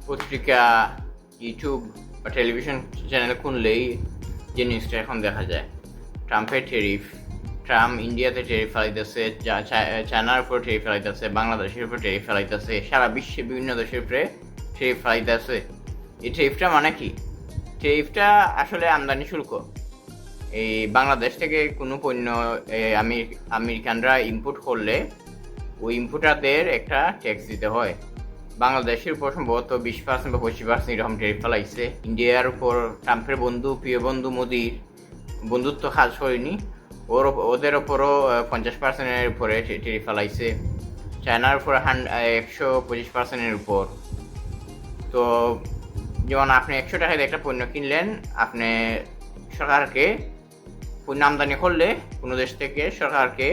পত্রিকা, ইউটিউব বা television channel খুললেই যে নিউজটা এখন দেখা যায়, ট্রাম্পের ট্যারিফ, ট্রাম্প ইন্ডিয়াতে ট্যারিফ ফেলাইতেছে, চায়নার উপর ট্যারিফ ফেলাইতেছে, বাংলাদেশের উপর ট্যারিফ ফেলাইতেছে, সারা বিশ্বে বিভিন্ন দেশের উপরে ট্যারিফ ফেলাইতেছে। এই ট্যারিফটা মানে কি? ট্যারিফটা আসলে আমদানি শুল্ক। এই বাংলাদেশ থেকে কোনো পণ্য আমেরিকানরা ইম্পোর্ট করলে ওই ইম্পোর্টারদের একটা ট্যাক্স দিতে হয়। বাংলাদেশের উপর সম্ভবত 20% বা 25% এরকম ট্যারিফ ফেলাইছে। ইন্ডিয়ার উপর ট্রাম্পের প্রিয় বন্ধু মোদির বন্ধুত্ব কাজ করেনি, ওদের ওপরও 50%-এর উপরে ট্যারিফ ফেলাইছে। চায়নার উপর 125%-এর উপর। তো যেমন আপনি 100 টাকায় একটা পণ্য কিনলেন, আপনি সরকারকে পণ্য আমদানি করলে কোনো দেশ থেকে সরকারকে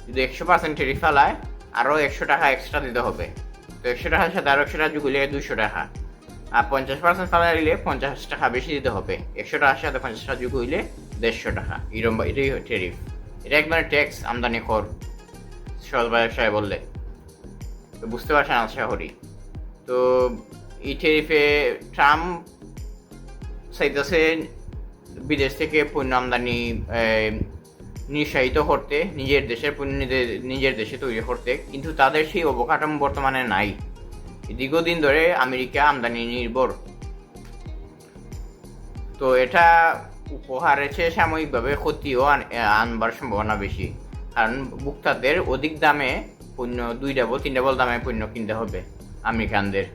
যদি 100% ট্যারিফ ফেলায়, আরও 100 টাকা এক্সট্রা দিতে হবে। তো 100 টাকার সাথে আরও 100 টাকা যোগ হলে 200 টাকা। আর 50% ফেলা দিলে 50 টাকা বেশি দিতে হবে। 100 টাকার সাথে 50 টাকা যোগ হইলে 150 টাকা। এটাই ট্যারিফ। এটা একবারে ট্যাক্স, আমদানি কর, সহজ ব্যবসায় বললে। তো বুঝতে পারছেন আশা করি। তো এই ট্যারিফে ট্রাম্প চাইতেছে বিদেশ থেকে পণ্য আমদানি নিরুৎসাহিত করতে, নিজের দেশের পণ্য নিজের দেশে তৈরি করতে, কিন্তু তাদের সেই অবকাঠামো বর্তমানে নাই। দীর্ঘদিন ধরে আমেরিকা আমদানি নির্ভর। তো এটা উপহারের চেয়ে সাময়িকভাবে ক্ষতিও আনবার সম্ভাবনা বেশি, কারণ ভোক্তাদের অধিক দামে পণ্য, 2 ডাবল 3 ডাবল দামে পণ্য কিনতে হবে আমেরিকানদের।